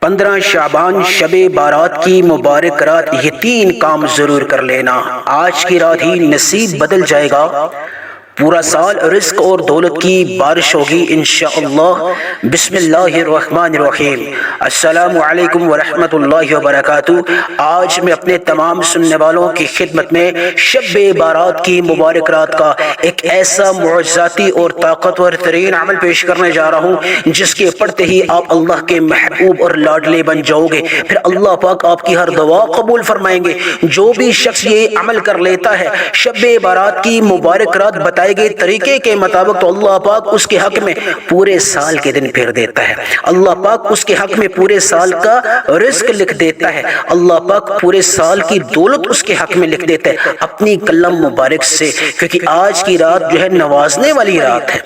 15 شعبان شب بارات کی مبارک رات، یہ 3 کام ضرور کر لینا۔ آج کی رات ہی نصیب بدل جائے گا، پورا سال رزق اور دولت کی بارش ہوگی انشاءاللہ۔ بسم اللہ الرحمن الرحیم۔ السلام علیکم ورحمۃ اللہ وبرکاتہ۔ آج میں اپنے تمام سننے والوں کی خدمت میں شب بارات کی مبارک رات کا ایک ایسا معجزاتی اور طاقتور ترین عمل پیش کرنے جا رہا ہوں جس کے پڑھتے ہی آپ اللہ کے محبوب اور لاڈلے بن جاؤ گے، پھر اللہ پاک آپ کی ہر دعا قبول فرمائیں گے۔ جو بھی شخص یہ عمل کر لیتا ہے، شب بارات کی مبارک رات بتائے گئے طریقے کے مطابق، تو اللہ پاک اس کے حق میں پورے سال کے دن پھیر دیتا ہے۔ اللہ پاک اس کے حق میں پورے سال کا رزق لکھ دیتا ہے۔ اللہ پاک پورے سال کی دولت اس کے حق میں لکھ دیتا ہے اپنی کلم مبارک سے، کیونکہ آج کی رات جو ہے نوازنے والی رات ہے۔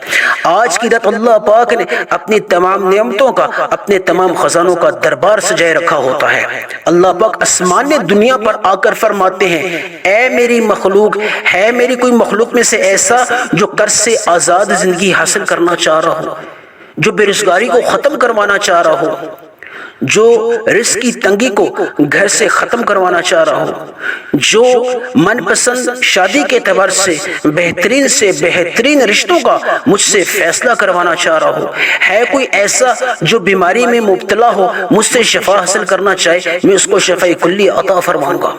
آج کی رات اللہ پاک نے اپنی تمام نعمتوں کا، اپنے تمام خزانوں کا دربار سجائے رکھا ہوتا ہے۔ اللہ پاک آسمان دنیا پر آ کر فرماتے ہیں، اے میری مخلوق، ہے میری کوئی مخلوق میں سے ایسا جو قرض سے آزاد زندگی حاصل کرنا چاہ رہا ہو، جو بے روزگاری کو ختم کروانا چاہ رہا ہو، جو رزق کی تنگی کو گھر سے ختم کروانا چاہ رہا ہو، جو من پسند شادی کے اعتبار سے بہترین رشتوں کا مجھ سے فیصلہ کروانا چاہ رہا ہو، ہے کوئی ایسا جو بیماری میں مبتلا ہو، مجھ سے شفا حاصل کرنا چاہے، میں اس کو شفاء کلی عطا فرماؤں گا۔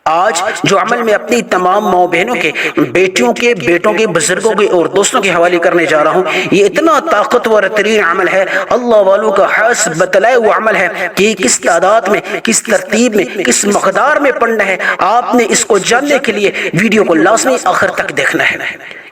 آج جو عمل میں اپنی تمام ماں بہنوں کے، بیٹیوں کے، بیٹوں کے، بزرگوں کے اور دوستوں کے حوالے کرنے جا رہا ہوں، یہ اتنا طاقتور ترین عمل ہے، اللہ والوں کا خاص بتلائے وہ عمل ہے کہ یہ کس تعداد میں، کس ترتیب میں، کس مقدار میں پڑھنا ہے۔ آپ نے اس کو جاننے کے لیے ویڈیو کو لازمی آخر تک دیکھنا ہے۔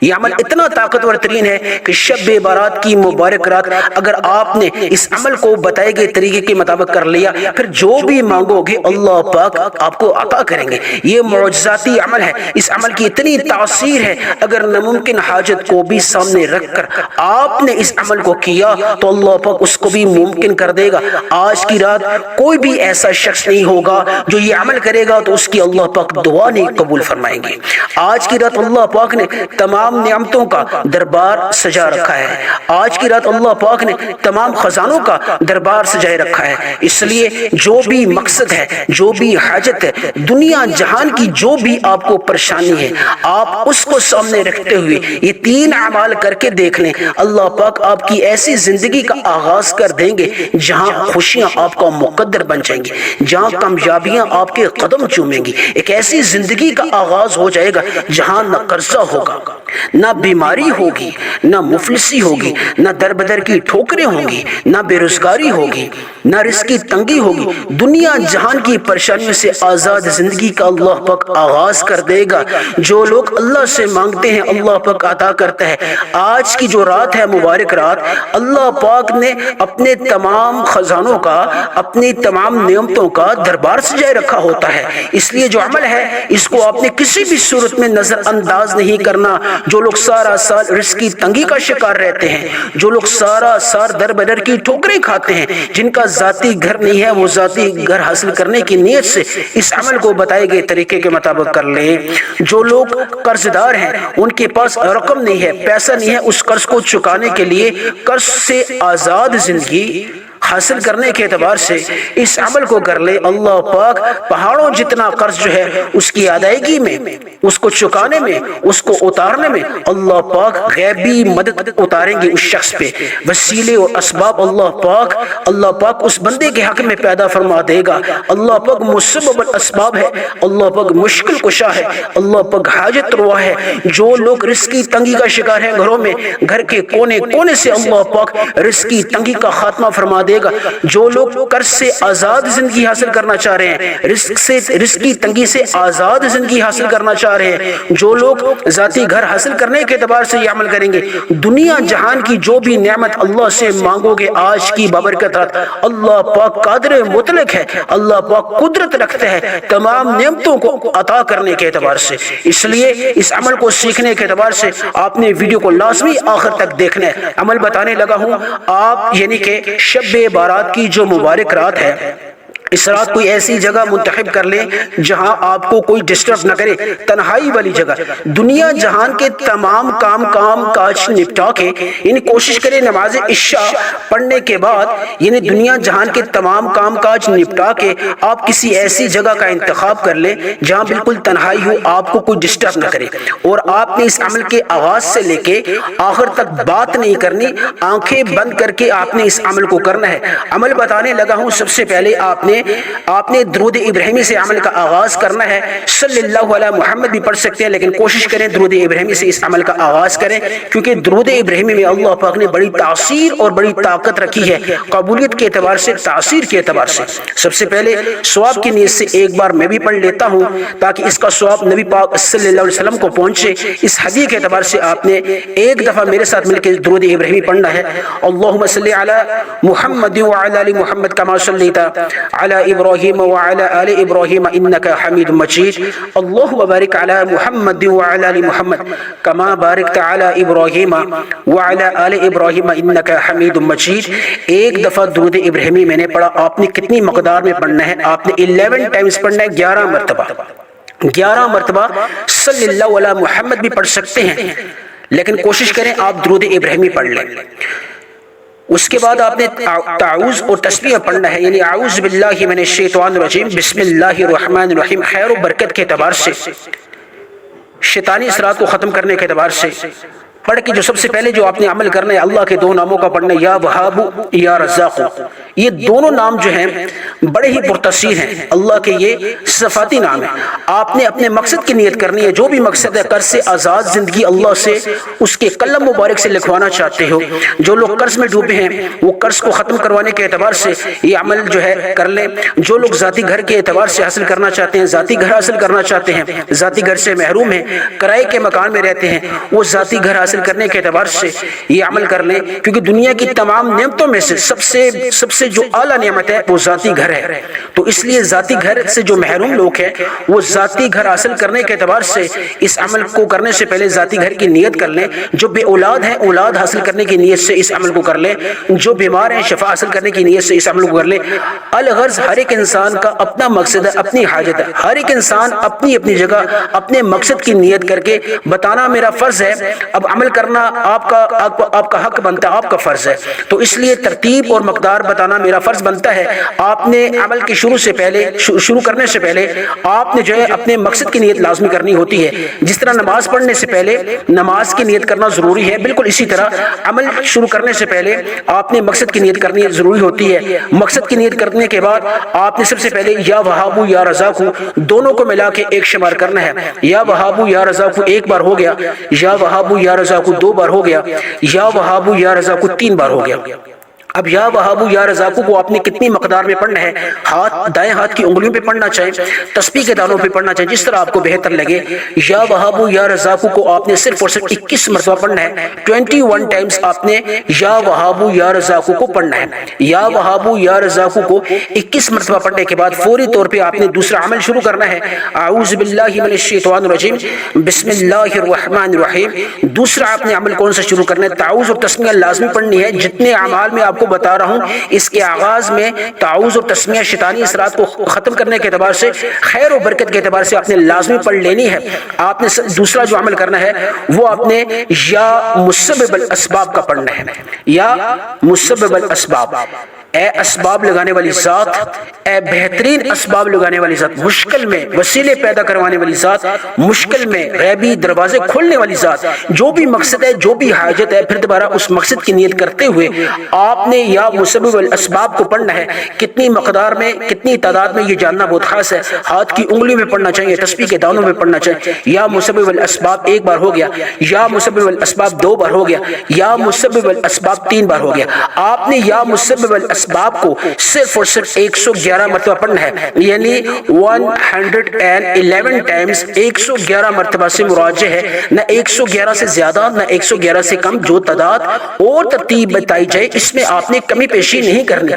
یہ عمل اتنا طاقتور ترین ہے کہ شب بارات کی مبارک رات اگر آپ نے اس عمل کو بتائے گئے طریقے کے مطابق کر لیا، پھر جو بھی مانگو گے اللہ پاک آپ کو عطا کریں گے۔ یہ معجزاتی عمل ہے، اس عمل کی اتنی تاثیر ہے، اگر ناممکن حاجت کو بھی سامنے رکھ کر آپ نے اس عمل کو کیا تو اللہ پاک اس کو بھی ممکن کر دے گا۔ آج کی رات کوئی بھی ایسا شخص نہیں ہوگا جو یہ عمل کرے گا تو اس کی اللہ پاک دعا نہیں قبول فرمائیں گے۔ آج کی رات اللہ پاک نے تمام نعمتوں کا دربار سجا رکھا ہے۔ آج کی رات اللہ پاک نے تمام خزانوں کا دربار سجائے رکھا ہے۔ اس لیے جو بھی مقصد ہے، جو بھی حاجت ہے، دنیا جہان کی جو بھی آپ کو پریشانی ہے، آپ اس کو سامنے رکھتے ہوئے یہ 3 اعمال کر کے دیکھ لیں، اللہ پاک آپ کی ایسی زندگی کا آغاز کر دیں گے جہاں خوشیاں آپ کا مقدر بن جائیں گی، جہاں کامیابیاں آپ کے قدم چومیں گی۔ ایک ایسی زندگی کا آغاز ہو جائے گا جہاں نہ قرضہ ہوگا، نہ بیماری ہوگی، نہ مفلسی ہوگی، نہ در بدر کی ٹھوکریں ہوں گی، نہ بے روزگاری ہوگی، نہ رزق کی تنگی ہوگی۔ دنیا جہان کی پریشانیوں سے آزاد زندگی کا اللہ پاک آغاز کر دے گا۔ جو لوگ اللہ سے مانگتے ہیں اللہ پاک عطا کرتا ہے۔ آج کی جو رات ہے مبارک رات، اللہ پاک نے اپنے تمام خزانوں کا، اپنی تمام نعمتوں کا دربار سجائے رکھا ہوتا ہے۔ اس لیے جو عمل ہے اس کو آپ نے کسی بھی صورت میں نظر انداز نہیں کرنا۔ جو لوگ سارا سال رزق کی تنگی کا شکار رہتے ہیں، جو لوگ سارا سال در بدر کی ٹھوکریں کھاتے ہیں، جن کا ذاتی گھر نہیں ہے، وہ ذاتی گھر حاصل کرنے کی نیت سے اس عمل کو بتائے گئے طریقے کے مطابق کر لیں۔ جو لوگ قرض دار ہیں، ان کے پاس رقم نہیں ہے، پیسہ نہیں ہے، اس قرض کو چکانے کے لیے قرض سے آزاد زندگی حاصل کرنے کے اعتبار سے اس عمل کو کر لے، اللہ پاک پہاڑوں جتنا قرض جو ہے اس کی ادائیگی میں، اس کو چکانے میں، اس کو اتارنے میں اللہ پاک غیبی مدد اتاریں گے اس شخص پہ۔ وسیلے اور اسباب اللہ پاک اس بندے کے حق میں پیدا فرما دے گا۔ اللہ پاک مسبب الاسباب ہے، اللہ پاک مشکل کشا ہے، اللہ پاک حاجت روا ہے۔ جو لوگ رزق کی تنگی کا شکار ہیں گھروں میں، گھر کے کونے کونے سے اللہ پاک رزق کی تنگی کا خاتمہ فرما دے گا۔ جو لوگ قرض سے آزاد زندگی حاصل کرنا چاہ رہے ہیں، رزق کی تنگی سے آزاد زندگی حاصل کرنا چاہ رہے ہیں، جو لوگ ذاتی گھر حاصل کرنے کے اعتبار سے یہ عمل کریں گے، دنیا جہان کی جو بھی نعمت اللہ سے مانگو گے آج کی بابرکت رات، اللہ پاک قادر مطلق ہے، اللہ پاک قدرت رکھتا ہے تمام نعمتوں کو عطا کرنے کے اعتبار سے۔ اس لیے اس عمل کو سیکھنے کے اعتبار سے آپ نے ویڈیو کو لازمی آخر تک دیکھنا ہے۔ عمل بتانے لگا ہوں آپ، یعنی کہ شب بارات کی جو مبارک رات ہے، اس رات کوئی ایسی جگہ منتخب کر لیں جہاں آپ کو کوئی ڈسٹرب نہ کرے، تنہائی والی جگہ۔ دنیا جہان کے تمام کام کاج نپٹا کے یعنی کوشش کریں نماز عشاء پڑھنے کے بعد، یعنی دنیا جہان کے تمام کام کاج نپٹا کے آپ کسی ایسی جگہ کا انتخاب کر لیں جہاں بالکل تنہائی ہو، آپ کو کوئی ڈسٹرب نہ کرے، اور آپ نے اس عمل کے آغاز سے لے کے آخر تک بات نہیں کرنی، آنکھیں بند کر کے آپ نے اس عمل کو کرنا ہے۔ عمل بتانے لگا ہوں، سب سے پہلے آپ نے درود ابراہیمی سے عمل کا آغاز کرنا ہے۔ صلی اللہ علیہ محمد بھی پڑھ سکتے ہیں، لیکن کوشش کریں درود ابراہیمی سے اس عمل کا آغاز کریں، کیونکہ درود ابراہیمی میں اللہ پاک نے بڑی تاثیر اور بڑی طاقت رکھی ہے، قبولیت کے اعتبار سے، تاثیر کے اعتبار سے۔ سب سے پہلے ثواب کی نیت سے ایک بار میں بھی پڑھ لیتا ہوں تاکہ اس کا ثواب نبی پاک صلی اللہ علیہ وسلم کو پہنچے۔ اس حدیث کے اعتبار سے آپ نے ایک دفعہ میرے ساتھ مل کے درود ابراہیمی پڑھنا ہے۔ اللہم صلی علی محمد وعلی آل محمد کما صلیت علی ابراہیم وعلی آل ابراہیم انک حمید مجید، اللہم بارک علی محمد وعلی آل محمد کما بارکت علی ابراہیم وعلی آل ابراہیم انک حمید مجید۔ ایک دفعہ درود ابراہیمی میں نے پڑھا، آپ نے کتنی مقدار میں پڑھنا ہے؟ آپ نے 11 ٹائمز پڑھنا ہے، 11 مرتبہ، 11 مرتبہ صلی اللہ علیہ محمد بھی پڑھ سکتے ہیں، لیکن کوشش کریں آپ درود ابراہیمی پڑھ لیں۔ اس کے بعد آپ نے تعوذ اور تسبیح پڑھنا ہے، یعنی اعوذ باللہ من الشیطان الرجیم، بسم اللہ الرحمن الرحیم۔ خیر و برکت کے اعتبار سے، شیطانی اثرات کو ختم کرنے کے اعتبار سے پڑھ کے جو سب سے پہلے جو آپ نے عمل کرنا ہے، اللہ کے 2 ناموں کا پڑھنا ہے، یا وہاب یا رزاق۔ یہ دونوں نام جو ہیں بڑے ہی پرتاثیر ہیں، اللہ کے یہ صفاتی نام ہیں۔ آپ نے اپنے مقصد کی نیت کرنی ہے، جو بھی مقصد ہے، قرض سے آزاد زندگی اللہ سے اس کے قلم مبارک سے لکھوانا چاہتے ہو۔ جو لوگ قرض میں ڈوبے ہیں وہ قرض کو ختم کروانے کے اعتبار سے یہ عمل جو ہے کر لیں۔ جو لوگ ذاتی گھر کے اعتبار سے حاصل کرنا چاہتے ہیں، ذاتی گھر حاصل کرنا چاہتے ہیں، ذاتی گھر سے محروم ہیں، کرائے کے مکان میں رہتے ہیں، وہ ذاتی گھر حاصل کرنے کے اعتبار سے یہ عمل کر لیں، کیونکہ دنیا کی تمام نعمتوں میں سے سب سے جو اعلیٰ نعمت ہے وہ ذاتی گھر ہے۔ تو اس لیے ذاتی گھر سے جو محروم لوگ ہیں وہ ذاتی گھر حاصل کرنے کے اعتبار سے اس عمل کو کرنے سے پہلے ذاتی گھر کی نیت کر لیں۔ جو بے اولاد ہیں اولاد حاصل کرنے کی نیت سے اس عمل کو کر لیں، جو بیمار ہیں شفا حاصل کرنے کی نیت سے اس عمل کو کر لیں۔ الغرض ہر ایک انسان کا اپنا مقصد ہے، اپنی حاجت ہے، ہر ایک انسان اپنی اپنی جگہ اپنے مقصد کی نیت کر کے بتانا میرا فرض ہے، اب عمل کرنا آپ کا حق بنتا ہے، آپ کا فرض ہے، تو اس لیے ترتیب اور مقدار بتانا میرا فرض بنتا ہے۔ آپ نے عمل کے شروع کرنے سے پہلے آپ نے جو ہے اپنے مقصد کی نیت لازمی کرنی ہوتی ہے۔ جس طرح نماز پڑھنے سے پہلے نماز کی نیت کرنا ضروری ہے، بالکل اسی طرح عمل شروع کرنے سے پہلے آپ نے مقصد کی نیت کرنی ضروری ہوتی ہے۔ مقصد کی نیت کرنے کے بعد آپ نے سب سے پہلے یا وہاب یا رزاق دونوں کو ملا کے ایک شمار کرنا ہے۔ یا وہاب یا رزاق ایک بار ہو گیا، یا وہاب یا رزاق 2 بار ہو گیا، یا وہاب یا رزاق 3 بار ہو گیا۔ اب یا وہاب یا رزاق کو آپ نے کتنی مقدار میں پڑھنا ہے؟ دائیں ہاتھ کی انگلیوں پہ پڑھنا چاہیں، تسبیح کے دانوں پہ پڑھنا چاہیں، جس طرح آپ کو بہتر لگے۔ یا وہاب یا رزاق کو آپ نے صرف اور صرف 21 مرتبہ پڑھنا ہے، 21 ٹائمز آپ نے یا وہاب یا رزاق کو پڑھنا ہے۔ یا وہاب یا رزاق کو 21 مرتبہ پڑھنے کے بعد فوری طور پہ آپ نے دوسرا عمل شروع کرنا ہے، اعوذ باللہ من الشیطان الرجیم، بسم اللہ الرحمن الرحیم۔ دوسرا آپ نے عمل کون سا شروع کرنا ہے؟ تعوذ اور تسمیہ لازمی پڑھنی ہے۔ جتنے اعمال میں آپ کو بتا رہا ہوں اس کے آغاز میں تعوذ اور تسمیہ شیطانی اثرات کو ختم کرنے کے اعتبار سے، خیر و برکت کے اعتبار سے آپ نے لازمی پڑھ لینی ہے۔ آپ نے دوسرا جو عمل کرنا ہے وہ آپ نے یا مسبب الاسباب کا پڑھنا ہے، یا مسبب الاسباب، اے اسباب لگانے والی ذات، اے بہترین اسباب لگانے والی ذات، مشکل میں وسیلے پیدا کروانے والی ذات، مشکل میں غیبی دروازے کھولنے والی ذات، جو بھی مقصد ہے، جو بھی حاجت ہے، پھر دوبارہ اس مقصد کی نیت کرتے ہوئے آپ نے یا مسبب الاسباب کو پڑھنا ہے۔ کتنی مقدار میں، کتنی تعداد میں، یہ جاننا بہت خاص ہے۔ ہاتھ کی انگلیوں میں پڑھنا چاہیے، تسبیح کے دانوں میں پڑھنا چاہیے۔ یا مسبب الاسباب 1 بار ہو گیا، یا مسبب الاسباب 2 بار ہو گیا، یا مسبب الاسباب 3 بار ہو گیا۔ آپ نے یا مسبب الاسباب کو صرف اور صرف 111 مرتبہ پڑھنا ہے، یعنی 111 ٹائمز 111 مرتبہ سے مراجع ہے، نہ 111 سے زیادہ نہ 111 سے کم۔ جو تعداد اور ترتیب بتائی جائے اس میں آپ نے کمی پیشی نہیں کرنی،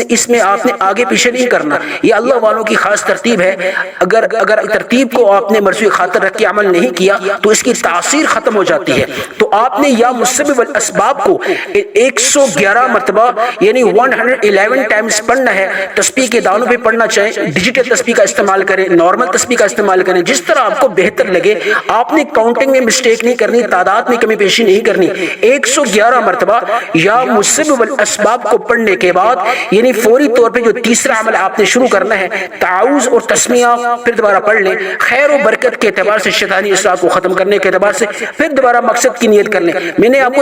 اس میں آپ نے آگے پیچھے نہیں کرنا، یہ اللہ والوں کی خاص ترتیب ہے۔ اگر ترتیب کو آپ نے مرضی خاطر رکھ کے عمل نہیں کیا تو اس کی تاثیر ختم ہو جاتی ہے۔ تو آپ نے یا مسبب الاسباب کو 111 مرتبہ یعنی 111 ٹائمز پڑھنا ہے. تسبیح کے دانوں پہ پڑھنا چاہیں ڈیجیٹل تسبیح کا استعمال کریں, نارمل تسبیح کا استعمال کریں, جس طرح آپ کو بہتر لگے. آپ نے کاؤنٹنگ میں مسٹیک نہیں کرنی, تعداد میں کمی بیشی نہیں کرنی. 111 مرتبہ یا مسبب الاسباب کو پڑھنے کے بعد یعنی فوری طور پہ جو تیسرا عمل آپ نے شروع کرنا ہے, تعوذ اور تسمیہ پھر دوبارہ پڑھ لیں. خیر و برکت کے اعتبار سے, شیطانی اثرات کو ختم کرنے کے اعتبار سے پھر دوبارہ مقصد کی نیت کر لیں. میں نے آپ کو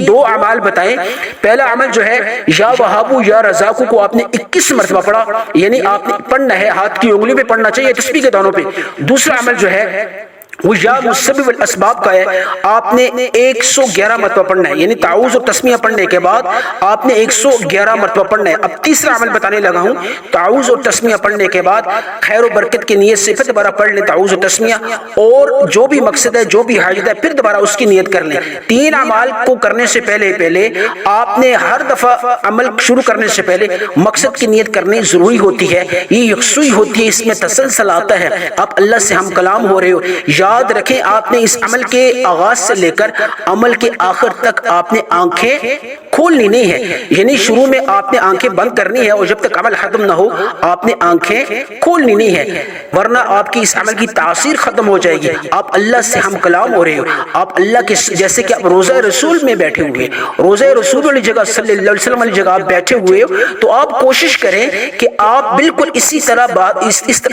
2 اعمال بتائے. پہلا عمل جو ہے یا وہابو یا رزاقو کو آپ نے 21 مرتبہ پڑھا, یعنی آپ نے پڑھنا ہے ہاتھ کی انگلیوں پہ پڑھنا چاہیے تسبیح کے دانوں پہ. دوسرا عمل جو ہے وہ یا مسبب الاسباب کا ہے, آپ نے 111 مرتبہ پڑھنا ہے, یعنی تعوذ اور تسمیہ پڑھنے کے بعد آپ نے 111 مرتبہ پڑھنا ہے. اب تیسرا عمل بتانے لگا ہوں. تعوذ اور تسمیہ پڑھنے کے بعد خیر و برکت کی نیت سے پھر دوبارہ پڑھ لیں تعوذ اور تسمیہ, اور جو بھی مقصد ہے جو بھی حاجت ہے پھر دوبارہ اس کی نیت کر لیں. 3 اعمال کو کرنے سے پہلے آپ نے ہر دفعہ عمل شروع کرنے سے پہلے مقصد کی نیت کرنی ضروری ہوتی ہے. یہ یکسوئی ہوتی ہے, اس میں تسلسل آتا ہے. آپ اللہ سے ہم کلام ہو رہے ہو. یاد رکھیں آپ نے اس عمل کے آغاز سے لے کر عمل کے آخر تک آپ نے آنکھیں کھولنی نہیں ہے, یعنی شروع میں آپ نے آنکھیں بند کرنی ہے اور جب تک عمل ختم نہ ہو آپ نے آنکھیں کھولنی نہیں ہے, ورنہ آپ کی اس عمل کی تاثیر ختم ہو جائے گی. آپ اللہ سے ہم کلام ہو رہے ہو, آپ اللہ کے جیسے کہ آپ روضہ رسول میں بیٹھے ہوئے, روضہ رسول والی جگہ صلی اللہ علیہ وسلم والی جگہ آپ بیٹھے ہوئے ہو, تو آپ کوشش کریں کہ آپ بالکل اسی طرح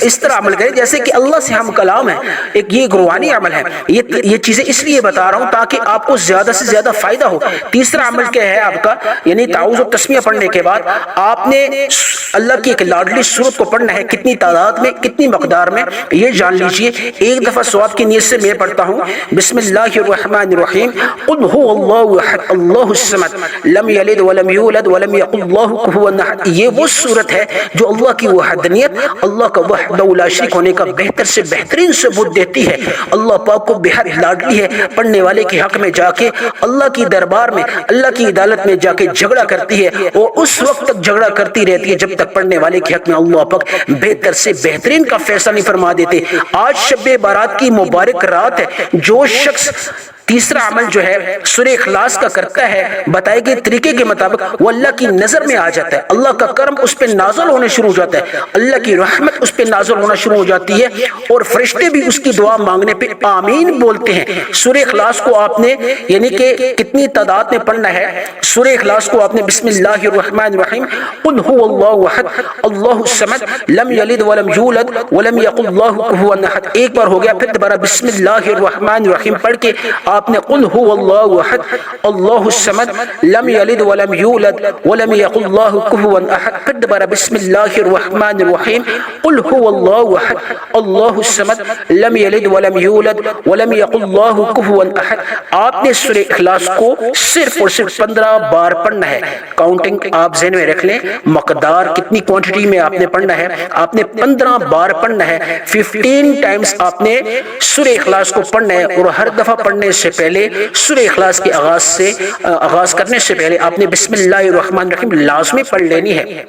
اس طرح عمل کریں جیسے کہ اللہ سے ہم کلام ہے. ایک یہ روحانی عمل ہے. یہ چیزیں اس لیے بتا رہا ہوں تاکہ آپ کو زیادہ سے زیادہ فائدہ ہو. تیسرا عمل کیا ہے آپ کا, یعنی تعوذ اور تسمیہ پڑھنے کے بعد آپ نے اللہ کی ایک لاڈلی سورت کو پڑھنا ہے. کتنی تعداد میں, کتنی مقدار میں, یہ جان لیجئے. ایک دفعہ ثواب کی نیت سے میں پڑھتا ہوں بسم اللہ الرحمن الرحیم قل هو اللہ احد اللہ الصمد لم یلد ولم یولد ولم یکن له کفوا احد. یہ وہ سورت ہے جو اللہ کی وحدانیت, اللہ کا وحدہ لا شریک ہونے کا بہتر سے بہترین ثبوت دیتی ہے. اللہ پاک کو بہت لاڈلی ہے. پڑھنے والے کے حق میں جا کے اللہ کی دربار میں, اللہ کی عدالت میں جا کے جھگڑا کرتی ہے, اور اس وقت تک جھگڑا کرتی رہتی ہے جب تک پڑھنے والے کے حق میں اللہ پاک بہتر سے بہترین کا فیصلہ نہیں فرما دیتے. آج شب بارات کی مبارک رات ہے. جو شخص تیسرا عمل جو ہے سورہ اخلاص کا کرتا ہے بتائے گئے طریقے کے مطابق, وہ اللہ کی نظر میں آ جاتا ہے. اللہ کا کرم اس پہ نازل ہونے شروع ہو جاتا ہے, اللہ کی رحمت اس پہ نازل ہونا شروع ہو جاتی ہے, اور فرشتے بھی اس کی دعا مانگنے پہ آمین بولتے ہیں. سورہ اخلاص کو آپ نے یعنی کہ کتنی تعداد میں پڑھنا ہے. سورہ اخلاص کو آپ نے بسم اللہ الرحمن الرحیم قل هو اللہ احد اللہ الصمد لم یلد ولم یولد ولم یکن له کفوا احد. ایک بار ہو گیا, پھر دوبارہ بسم اللہ الرحمن الرحیم پڑھ کے آپ نے قل هو اللہ احد اللہ الصمد لم یلد ولم یولد ولم یکن له کفوا احد. پھر دوبارہ بسم اللہ الرحمن الرحیم قل هو اللہ احد اللہ الصمد لم یلد ولم یولد ولم یکن له کفوا احد. آپ نے سورہ اخلاص کو صرف اور صرف 15 بار پڑھنا ہے. کاؤنٹنگ آپ ذہن میں رکھ لیں, مقدار کتنی کوانٹٹی میں آپ نے پڑھنا ہے. آپ نے 15 بار پڑھنا ہے. 15 ٹائمز آپ نے سورہ اخلاص کو پڑھنا ہے, اور ہر دفعہ پڑھنے سے پہلے سورہ اخلاص کے آغاز کرنے سے پہلے آپ نے بسم اللہ الرحمن الرحیم لازمی پڑھ لینی ہے.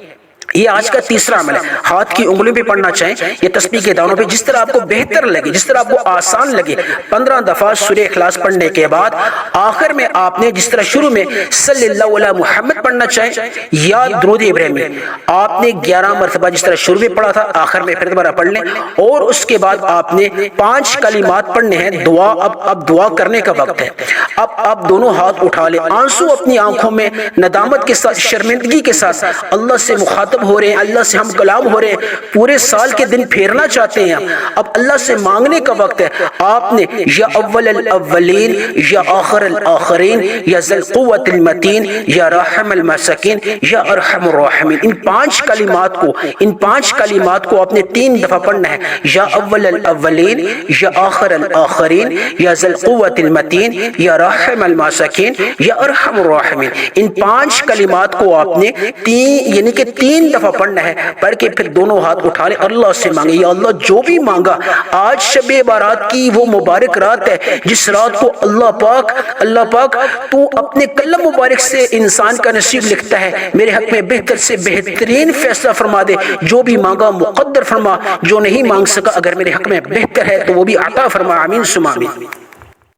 یہ آج کا تیسرا عمل ہے. ہاتھ کی انگلیوں پہ پڑھنا چاہیں یا تسبیح کے دانوں پہ, جس طرح آپ کو بہتر لگے, جس طرح آپ کو آسان لگے. 15 دفعہ سورہ اخلاص پڑھنے کے بعد آخر میں آپ نے جس طرح شروع میں صلی اللہ علیہ محمد پڑھنا چاہیں یا درود ابراہیمی, آپ نے 11 مرتبہ جس طرح شروع میں پڑھا تھا آخر میں پھر دوبارہ پڑھ لیں. اور اس کے بعد آپ نے 5 کلمات پڑھنے ہیں دعا. اب دعا کرنے کا وقت ہے. اب آپ دونوں ہاتھ اٹھا لیں, آنسو اپنی آنکھوں میں ندامت کے ساتھ, شرمندگی کے ساتھ اللہ سے مخاطب ہو رہے ہیں, اللہ سے ہم کلام ہو رہے ہیں. پورے سال کے دن پھیرنا چاہتے ہیں. اب اللہ سے مانگنے کا وقت ہے. آپ نے یا اول الاولین یا آخر الاخرین یا ذی القوۃ المتین یا راحم المساکین یا ارحم الراحمین, ان 5 کلمات کو آپ نے 3 دفعہ پڑھنا ہے. یا اول الاولین یا آخر الاخرین یا ذی القوۃ المتین یا راحم المساکین یا ارحم الراحمین. ان 5 کلمات کو آپ نے 3 دفعہ پڑھنا ہے. پڑھ کے پھر دونوں ہاتھ اٹھا لیں, اللہ سے مانگے یا اللہ جو بھی مانگا. آج شب بارات کی وہ مبارک رات ہے جس رات کو اللہ پاک تو اپنے کلم مبارک سے انسان کا نصیب لکھتا ہے. میرے حق میں بہتر سے بہترین فیصلہ فرما دے. جو بھی مانگا مقدر فرما, جو نہیں مانگ سکا اگر میرے حق میں بہتر ہے تو وہ بھی عطا فرما. آمین ثم آمین.